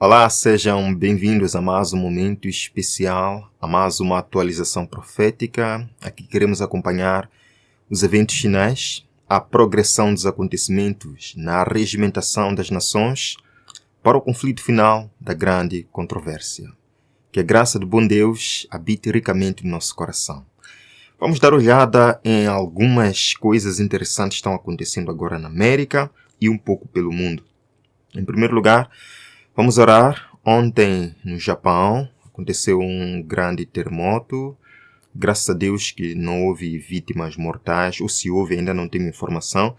Olá, sejam bem-vindos a mais um momento especial, a mais uma atualização profética. Aqui queremos acompanhar os eventos finais, a progressão dos acontecimentos na regimentação das nações para o conflito final da grande controvérsia. Que a graça do bom Deus habite ricamente no nosso coração. Vamos dar olhada em algumas coisas interessantes que estão acontecendo agora na América e um pouco pelo mundo. Em primeiro lugar, vamos orar. Ontem, no Japão, aconteceu um grande terremoto. Graças a Deus que não houve vítimas mortais, ou se houve, ainda não tenho informação,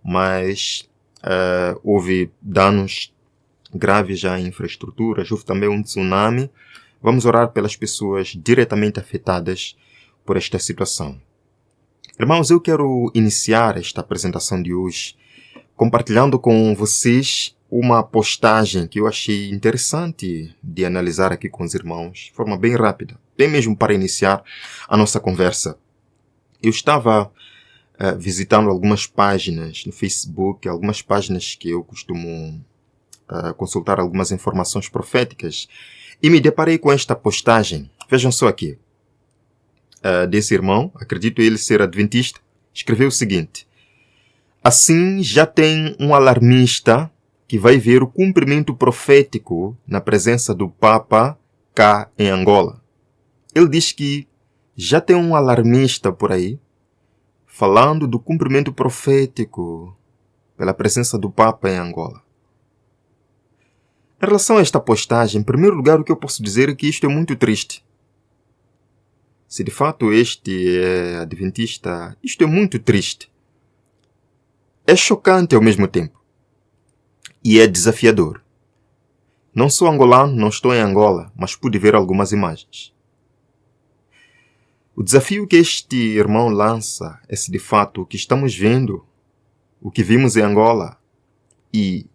mas houve danos graves já em infraestruturas, houve também um tsunami. Vamos orar pelas pessoas diretamente afetadas por esta situação. Irmãos, eu quero iniciar esta apresentação de hoje compartilhando com vocês uma postagem que eu achei interessante de analisar aqui com os irmãos, de forma bem rápida, bem mesmo para iniciar a nossa conversa. Eu estava visitando algumas páginas no Facebook, algumas páginas que eu costumo consultar algumas informações proféticas, e me deparei com esta postagem. Vejam só aqui. Desse irmão, acredito ele ser adventista, escreveu o seguinte: assim já tem um alarmista que vai ver o cumprimento profético na presença do Papa cá em Angola. Ele diz que já tem um alarmista por aí falando do cumprimento profético pela presença do Papa em Angola. Em relação a esta postagem, em primeiro lugar, o que eu posso dizer é que isto é muito triste. Se de fato este é adventista, isto é muito triste. É chocante ao mesmo tempo. E é desafiador. Não sou angolano, não estou em Angola, mas pude ver algumas imagens. O desafio que este irmão lança é se de fato o que estamos vendo, o que vimos em Angola e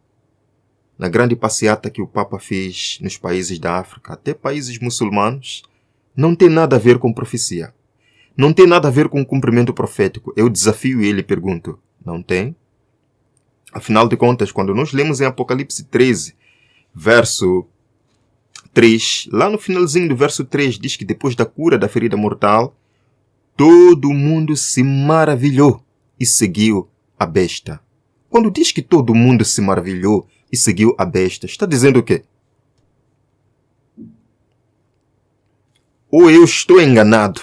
na grande passeata que o Papa fez nos países da África, até países muçulmanos, não tem nada a ver com profecia. Não tem nada a ver com cumprimento profético. Eu desafio ele e pergunto, não tem? Afinal de contas, quando nós lemos em Apocalipse 13, verso 3, lá no finalzinho do verso 3, diz que depois da cura da ferida mortal, todo mundo se maravilhou e seguiu a besta. Quando diz que todo mundo se maravilhou e seguiu a besta, está dizendo o quê? Ou eu estou enganado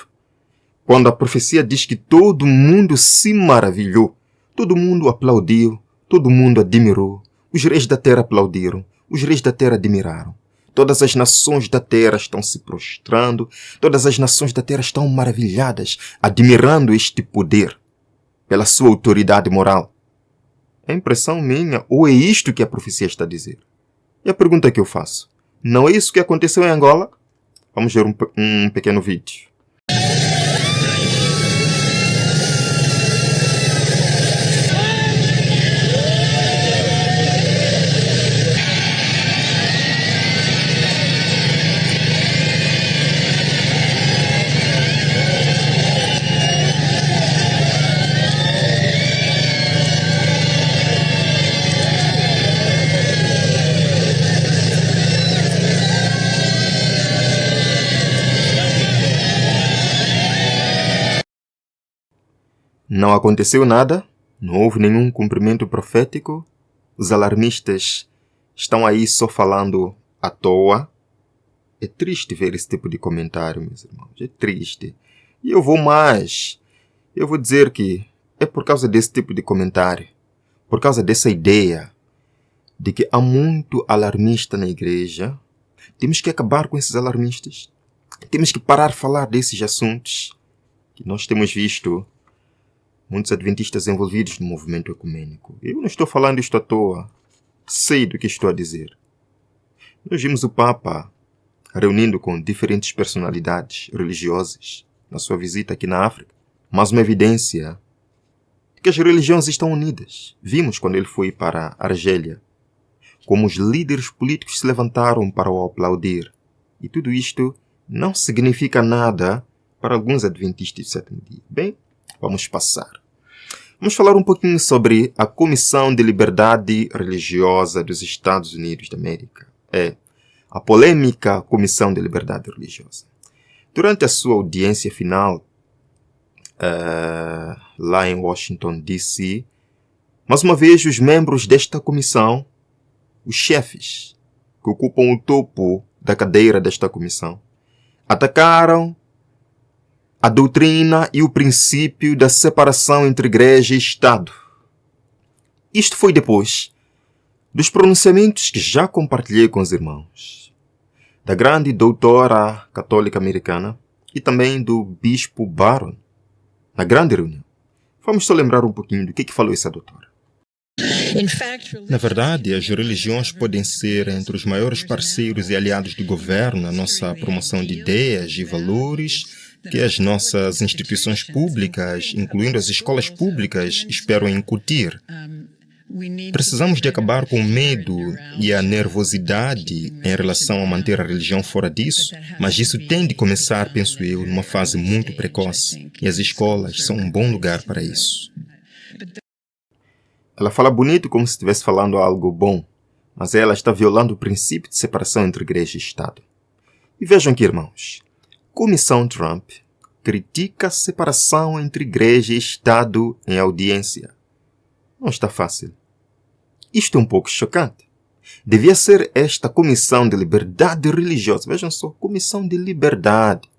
quando a profecia diz que todo mundo se maravilhou, todo mundo aplaudiu, todo mundo admirou, os reis da terra aplaudiram, os reis da terra admiraram. Todas as nações da terra estão se prostrando, todas as nações da terra estão maravilhadas, admirando este poder pela sua autoridade moral. É impressão minha, ou é isto que a profecia está a dizer? E a pergunta que eu faço, não é isso que aconteceu em Angola? Vamos ver um pequeno vídeo. Não aconteceu nada, não houve nenhum cumprimento profético, os alarmistas estão aí só falando à toa. É triste ver esse tipo de comentário, meus irmãos, é triste. E eu vou mais, eu vou dizer que é por causa desse tipo de comentário, por causa dessa ideia de que há muito alarmista na igreja, temos que acabar com esses alarmistas, temos que parar de falar desses assuntos que nós temos visto muitos adventistas envolvidos no movimento ecumênico. Eu não estou falando isto à toa. Sei do que estou a dizer. Nós vimos o Papa reunindo com diferentes personalidades religiosas na sua visita aqui na África. Mais uma evidência de que as religiões estão unidas. Vimos quando ele foi para a Argélia, como os líderes políticos se levantaram para o aplaudir. E tudo isto não significa nada para alguns adventistas do sétimo dia. Bem, vamos passar. Vamos falar um pouquinho sobre a Comissão de Liberdade Religiosa dos Estados Unidos da América. é a polêmica Comissão de Liberdade Religiosa. Durante a sua audiência final, lá em Washington, D.C., mais uma vez os membros desta comissão, os chefes que ocupam o topo da cadeira desta comissão, atacaram a doutrina e o princípio da separação entre igreja e Estado. Isto foi depois dos pronunciamentos que já compartilhei com os irmãos, da grande doutora católica americana e também do bispo Barron, na grande reunião. Vamos só lembrar um pouquinho do que falou essa doutora. Na verdade, as religiões podem ser entre os maiores parceiros e aliados do governo na nossa promoção de ideias e valores que as nossas instituições públicas, incluindo as escolas públicas, esperam incutir. Precisamos de acabar com o medo e a nervosidade em relação a manter a religião fora disso, mas isso tem de começar, penso eu, numa fase muito precoce, e as escolas são um bom lugar para isso. Ela fala bonito como se estivesse falando algo bom, mas ela está violando o princípio de separação entre igreja e Estado. E vejam aqui, irmãos, Comissão Trump critica a separação entre igreja e Estado em audiência. Não está fácil. Isto é um pouco chocante. Devia ser esta Comissão de Liberdade Religiosa, vejam só, Comissão de Liberdade,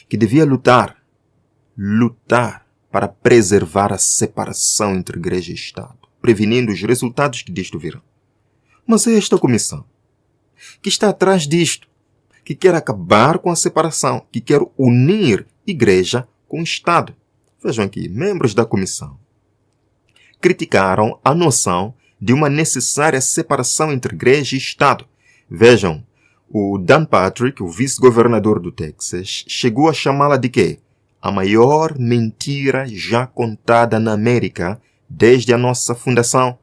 que devia lutar para preservar a separação entre igreja e Estado, prevenindo os resultados que disto virão. Mas é esta comissão que está atrás disto, que quer acabar com a separação, que quer unir igreja com Estado. Vejam aqui, membros da comissão criticaram a noção de uma necessária separação entre igreja e Estado. Vejam, o Dan Patrick, o vice-governador do Texas, chegou a chamá-la de quê? A maior mentira já contada na América desde a nossa fundação.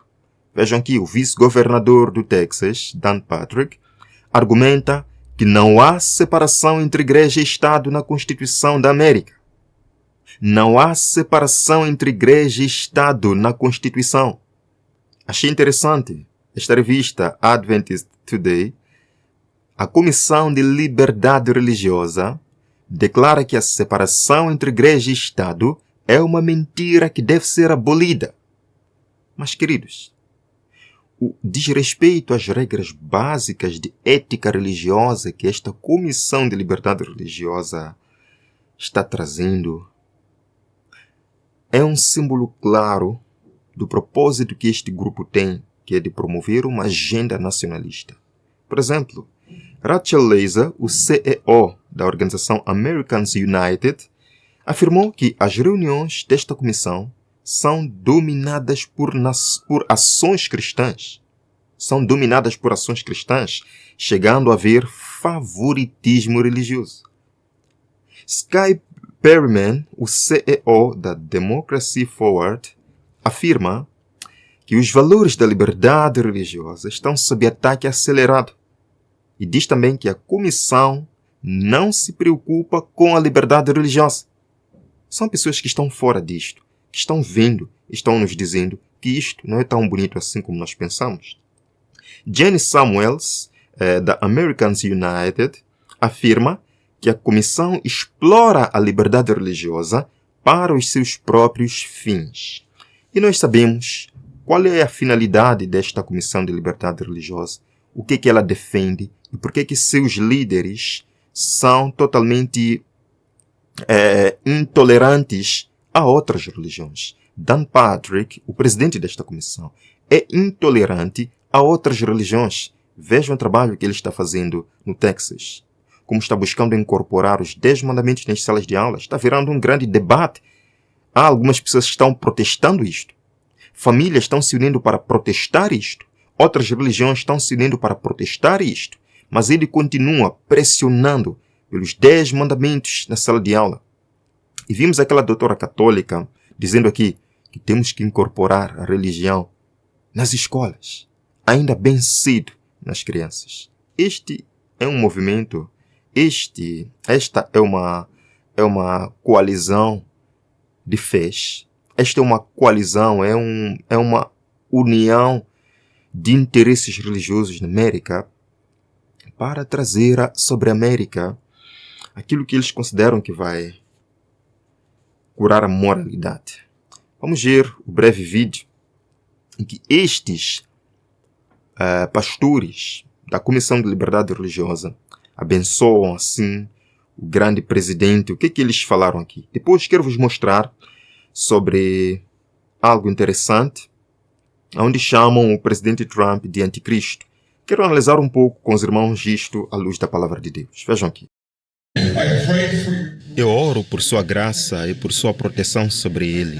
Vejam aqui, o vice-governador do Texas, Dan Patrick, argumenta que não há separação entre igreja e Estado na Constituição da América. Não há separação entre igreja e Estado na Constituição. Achei interessante esta revista Adventist Today. A Comissão de Liberdade Religiosa declara que a separação entre igreja e Estado é uma mentira que deve ser abolida. Mas, queridos, o desrespeito às regras básicas de ética religiosa que esta Comissão de Liberdade Religiosa está trazendo é um símbolo claro do propósito que este grupo tem, que é de promover uma agenda nacionalista. Por exemplo, Rachel Laser, o CEO da organização Americans United, afirmou que as reuniões desta comissão são dominadas por ações cristãs. São dominadas por ações cristãs, chegando a haver favoritismo religioso. Sky Perryman, o CEO da Democracy Forward, afirma que os valores da liberdade religiosa estão sob ataque acelerado. E diz também que a comissão não se preocupa com a liberdade religiosa. São pessoas que estão fora disto, que estão vendo, estão nos dizendo que isto não é tão bonito assim como nós pensamos. Jenny Samuels, da Americans United, afirma que a comissão explora a liberdade religiosa para os seus próprios fins. E nós sabemos qual é a finalidade desta comissão de liberdade religiosa, o que ela defende e por que seus líderes são totalmente intolerantes a outras religiões. Dan Patrick, o presidente desta comissão, é intolerante a outras religiões. Vejam o trabalho que ele está fazendo no Texas. Como está buscando incorporar os 10 mandamentos nas salas de aula. Está virando um grande debate. Há algumas pessoas que estão protestando isto. Famílias estão se unindo para protestar isto. Outras religiões estão se unindo para protestar isto. Mas ele continua pressionando pelos 10 mandamentos na sala de aula. E vimos aquela doutora católica dizendo aqui que temos que incorporar a religião nas escolas, ainda bem cedo nas crianças. Este é um movimento, esta é uma coalizão de fés. Esta é uma coalizão, é uma união de interesses religiosos na América para trazer sobre a América aquilo que eles consideram que vai curar a moralidade. Vamos ver o breve vídeo em que estes pastores da Comissão de Liberdade Religiosa abençoam assim o grande presidente. O que é que eles falaram aqui? Depois quero vos mostrar sobre algo interessante, onde chamam o presidente Trump de anticristo. Quero analisar um pouco com os irmãos isto à luz da palavra de Deus. Vejam aqui. Eu oro por sua graça e por sua proteção sobre ele.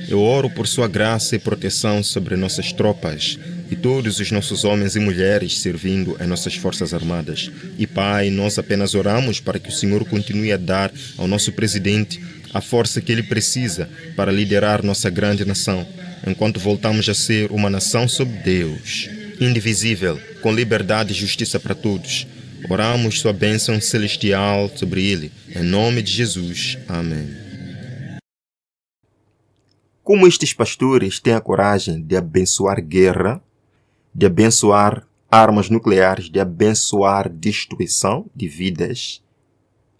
Eu oro por sua graça e proteção sobre nossas tropas e todos os nossos homens e mulheres servindo em nossas forças armadas. E Pai, nós apenas oramos para que o Senhor continue a dar ao nosso presidente a força que ele precisa para liderar nossa grande nação, enquanto voltamos a ser uma nação sob Deus, indivisível, com liberdade e justiça para todos. Oramos sua bênção celestial sobre ele, em nome de Jesus. Amém. Como estes pastores têm a coragem de abençoar guerra, de abençoar armas nucleares, de abençoar destruição de vidas,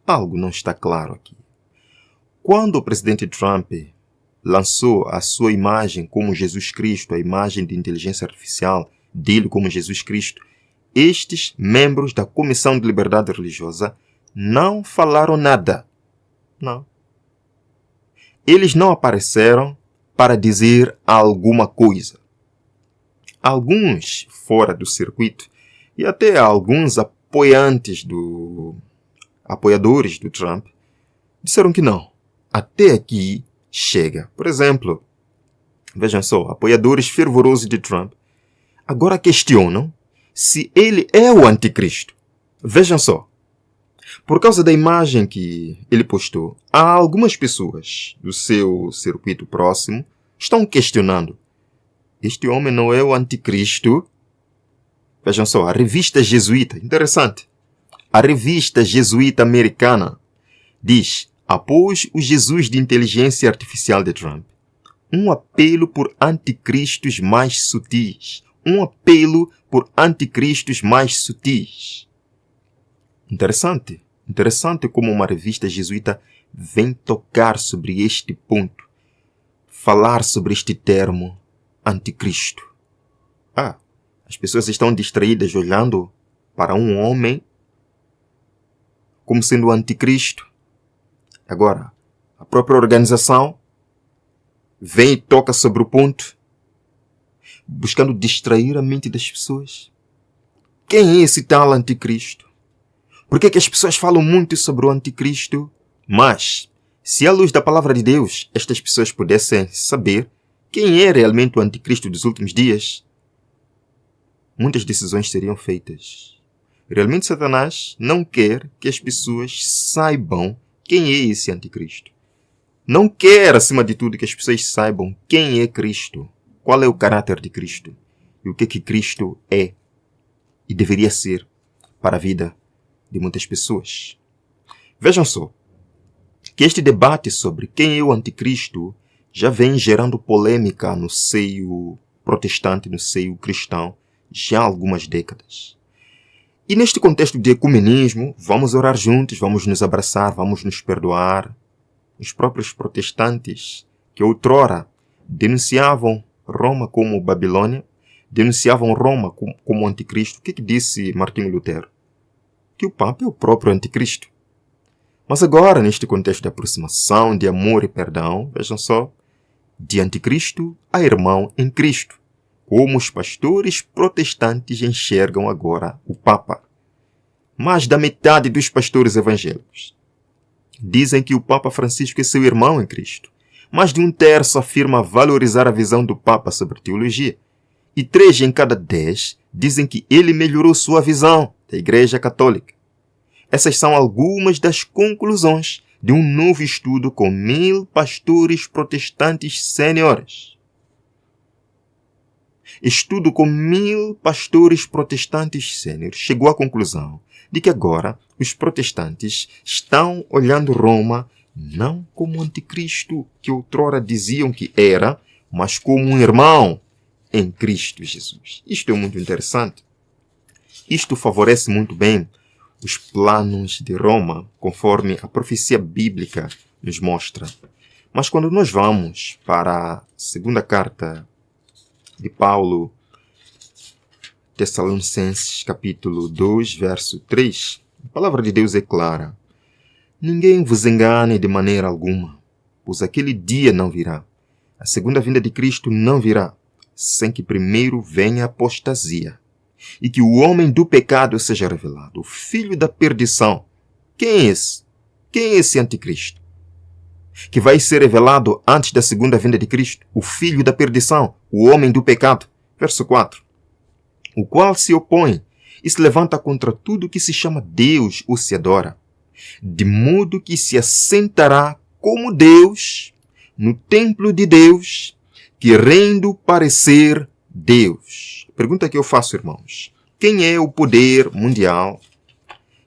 algo não está claro aqui. Quando o presidente Trump lançou a sua imagem como Jesus Cristo, a imagem de inteligência artificial dele como Jesus Cristo, estes membros da Comissão de Liberdade Religiosa não falaram nada. Não. Eles não apareceram para dizer alguma coisa. Alguns fora do circuito e até alguns apoiadores do Trump disseram que não. Até aqui chega. Por exemplo, vejam só, apoiadores fervorosos de Trump agora questionam se ele é o anticristo. Vejam só. Por causa da imagem que ele postou, há algumas pessoas do seu circuito próximo estão questionando. Este homem não é o anticristo? Vejam só, a revista jesuíta, interessante. A revista jesuíta americana diz: após o Jesus de inteligência artificial de Trump, um apelo por anticristos mais sutis. Um apelo por anticristos mais sutis. Interessante. Interessante como uma revista jesuíta vem tocar sobre este ponto. Falar sobre este termo, anticristo. As pessoas estão distraídas olhando para um homem como sendo o anticristo. Agora, a própria organização vem e toca sobre o ponto, buscando distrair a mente das pessoas. Quem é esse tal anticristo? Por que as pessoas falam muito sobre o anticristo? Mas, se à luz da palavra de Deus, estas pessoas pudessem saber quem é realmente o anticristo dos últimos dias, muitas decisões seriam feitas. Realmente Satanás não quer que as pessoas saibam quem é esse anticristo. Não quer, acima de tudo, que as pessoas saibam quem é Cristo. Qual é o caráter de Cristo? E o que Cristo é e deveria ser para a vida de muitas pessoas? Vejam só, que este debate sobre quem é o anticristo já vem gerando polêmica no seio protestante, no seio cristão, já há algumas décadas. E neste contexto de ecumenismo, vamos orar juntos, vamos nos abraçar, vamos nos perdoar. Os próprios protestantes, que outrora denunciavam Roma como Babilônia, denunciavam Roma como anticristo. O que disse Martinho Lutero? Que o Papa é o próprio anticristo. Mas agora, neste contexto de aproximação, de amor e perdão, vejam só, de anticristo a irmão em Cristo, como os pastores protestantes enxergam agora o Papa. Mais da metade dos pastores evangélicos dizem que o Papa Francisco é seu irmão em Cristo. Mais de um terço afirma valorizar a visão do Papa sobre teologia. E 3 em cada 10 dizem que ele melhorou sua visão da Igreja Católica. Essas são algumas das conclusões de um novo estudo com 1000 pastores protestantes sêniores. Estudo com 1000 pastores protestantes sêniores chegou à conclusão de que agora os protestantes estão olhando Roma não como o anticristo que outrora diziam que era, mas como um irmão em Cristo Jesus. Isto é muito interessante. Isto favorece muito bem os planos de Roma, conforme a profecia bíblica nos mostra. Mas quando nós vamos para a segunda carta de Paulo, Tessalonicenses, capítulo 2, verso 3, a palavra de Deus é clara. Ninguém vos engane de maneira alguma, pois aquele dia não virá. A segunda vinda de Cristo não virá, sem que primeiro venha a apostasia, e que o homem do pecado seja revelado, o filho da perdição. Quem é esse? Quem é esse anticristo? Que vai ser revelado antes da segunda vinda de Cristo, o filho da perdição, o homem do pecado. Verso 4. O qual se opõe e se levanta contra tudo que se chama Deus ou se adora, de modo que se assentará como Deus no templo de Deus, querendo parecer Deus. Pergunta que eu faço, irmãos. Quem é o poder mundial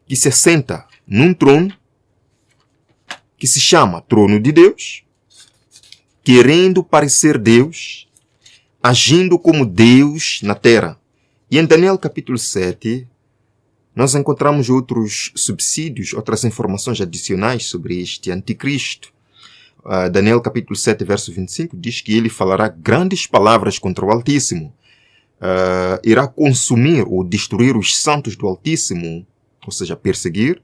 que se assenta num trono que se chama trono de Deus, querendo parecer Deus, agindo como Deus na terra? E em Daniel capítulo 7, nós encontramos outros subsídios, outras informações adicionais sobre este anticristo. Daniel capítulo 7, verso 25, diz que ele falará grandes palavras contra o Altíssimo. Irá consumir ou destruir os santos do Altíssimo, ou seja, perseguir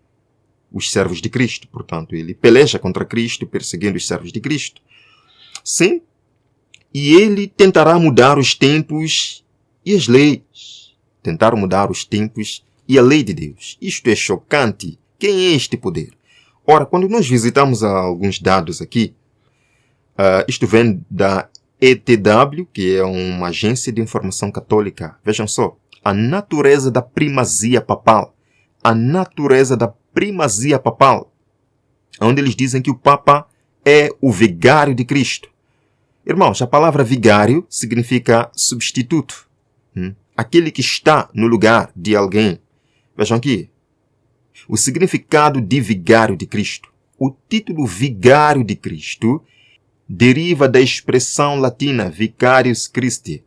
os servos de Cristo. Portanto, ele peleja contra Cristo, perseguindo os servos de Cristo. Sim, e ele tentará mudar os tempos e as leis. Tentar mudar os tempos e a lei de Deus. Isto é chocante. Quem é este poder? Ora, quando nós visitamos alguns dados aqui, isto vem da ETW, que é uma agência de informação católica. Vejam só, a natureza da primazia papal. A natureza da primazia papal, onde eles dizem que o Papa é o vigário de Cristo. Irmãos, a palavra vigário significa substituto. Aquele que está no lugar de alguém. Vejam aqui. O significado de vigário de Cristo. O título vigário de Cristo deriva da expressão latina Vicarius Christi,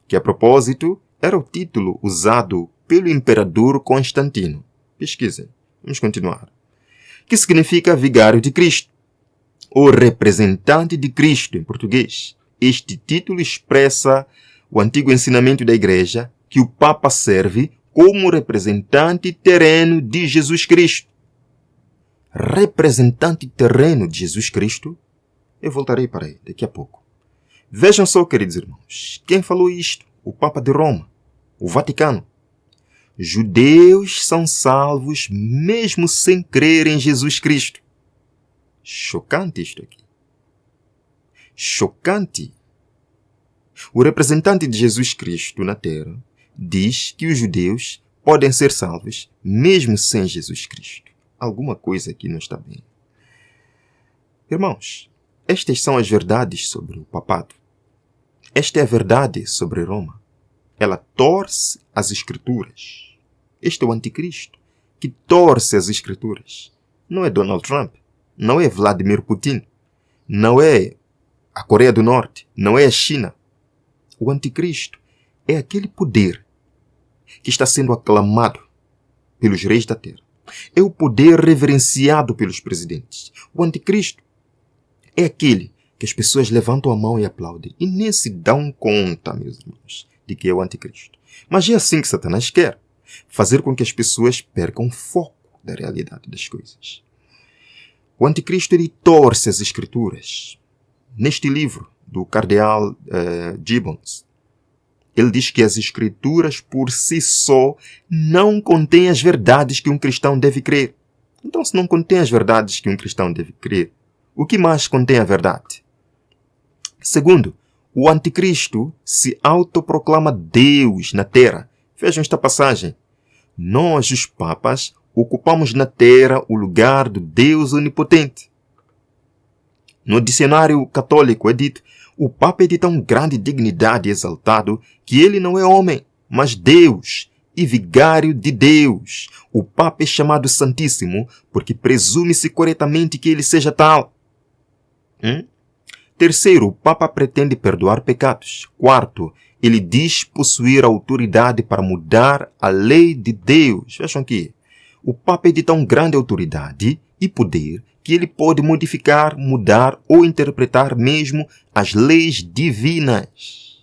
que a propósito era o título usado pelo imperador Constantino. Pesquisem. Vamos continuar. Que significa vigário de Cristo? Ou representante de Cristo em português. Este título expressa o antigo ensinamento da Igreja que o Papa serve como representante terreno de Jesus Cristo. Representante terreno de Jesus Cristo? Eu voltarei para aí daqui a pouco. Vejam só, queridos irmãos, quem falou isto? O Papa de Roma, o Vaticano. Judeus são salvos mesmo sem crer em Jesus Cristo. Chocante isto aqui. Chocante. O representante de Jesus Cristo na terra diz que os judeus podem ser salvos mesmo sem Jesus Cristo. Alguma coisa aqui não está bem. Irmãos, estas são as verdades sobre o papado. Esta é a verdade sobre Roma. Ela torce as Escrituras. Este é o anticristo que torce as Escrituras. Não é Donald Trump. Não é Vladimir Putin. Não é a Coreia do Norte. Não é a China. O anticristo é aquele poder que está sendo aclamado pelos reis da terra. É o poder reverenciado pelos presidentes. O anticristo é aquele que as pessoas levantam a mão e aplaudem e nem se dão conta, meus irmãos, de que é o anticristo. Mas é assim que Satanás quer. Fazer com que as pessoas percam o foco da realidade das coisas. O anticristo, ele torce as Escrituras. Neste livro do cardeal Gibbons, ele diz que as Escrituras por si só não contêm as verdades que um cristão deve crer. Então, se não contém as verdades que um cristão deve crer, o que mais contém a verdade? Segundo, o anticristo se autoproclama Deus na terra. Vejam esta passagem. Nós, os papas, ocupamos na terra o lugar do Deus onipotente. No dicionário católico é dito: o Papa é de tão grande dignidade e exaltado que ele não é homem, mas Deus e vigário de Deus. O Papa é chamado Santíssimo porque presume-se corretamente que ele seja tal. Terceiro, o Papa pretende perdoar pecados. Quarto, ele diz possuir autoridade para mudar a lei de Deus. Vejam aqui. O Papa é de tão grande autoridade e poder que ele pode modificar, mudar ou interpretar mesmo as leis divinas.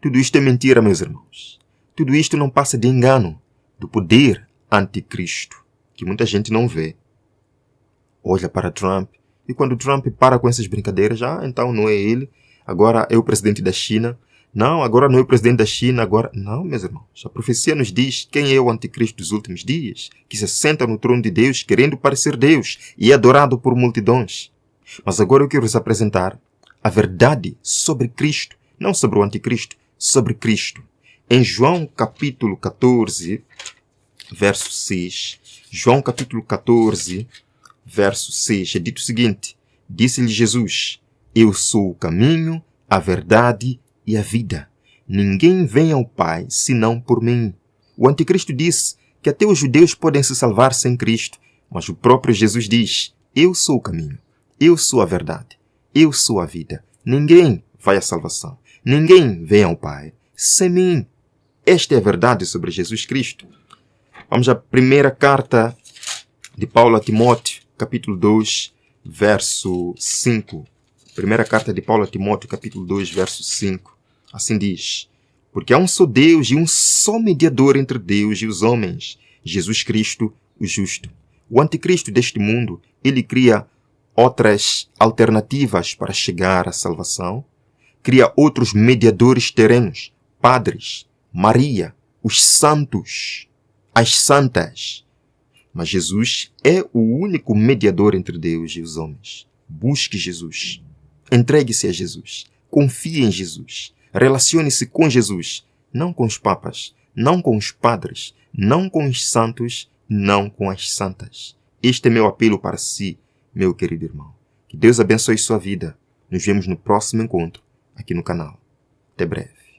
Tudo isto é mentira, meus irmãos. Tudo isto não passa de engano do poder anticristo, que muita gente não vê. Olha para Trump, e quando Trump para com essas brincadeiras, então não é ele, agora é o presidente da China. Não, agora não é o presidente da China, agora... Não, meus irmãos. A profecia nos diz quem é o anticristo dos últimos dias, que se senta no trono de Deus, querendo parecer Deus, e é adorado por multidões. Mas agora eu quero vos apresentar a verdade sobre Cristo, não sobre o anticristo, sobre Cristo. Em João capítulo 14, verso 6, João capítulo 14, verso 6, é dito o seguinte: disse-lhe Jesus, eu sou o caminho, a verdade e a vida. Ninguém vem ao Pai senão por mim. O anticristo disse que até os judeus podem se salvar sem Cristo, mas o próprio Jesus diz, eu sou o caminho, eu sou a verdade, eu sou a vida. Ninguém vai à salvação, ninguém vem ao Pai sem mim. Esta é a verdade sobre Jesus Cristo. Vamos à primeira carta de Paulo a Timóteo, capítulo 2, verso 5. Primeira carta de Paulo a Timóteo, capítulo 2, verso 5. Assim diz, porque há um só Deus e um só mediador entre Deus e os homens, Jesus Cristo, o justo. O anticristo deste mundo, ele cria outras alternativas para chegar à salvação, cria outros mediadores terrenos, padres, Maria, os santos, as santas. Mas Jesus é o único mediador entre Deus e os homens. Busque Jesus. Entregue-se a Jesus. Confie em Jesus. Relacione-se com Jesus. Não com os papas, não com os padres, não com os santos, não com as santas. Este é meu apelo para si, meu querido irmão. Que Deus abençoe sua vida. Nos vemos no próximo encontro, aqui no canal. Até breve.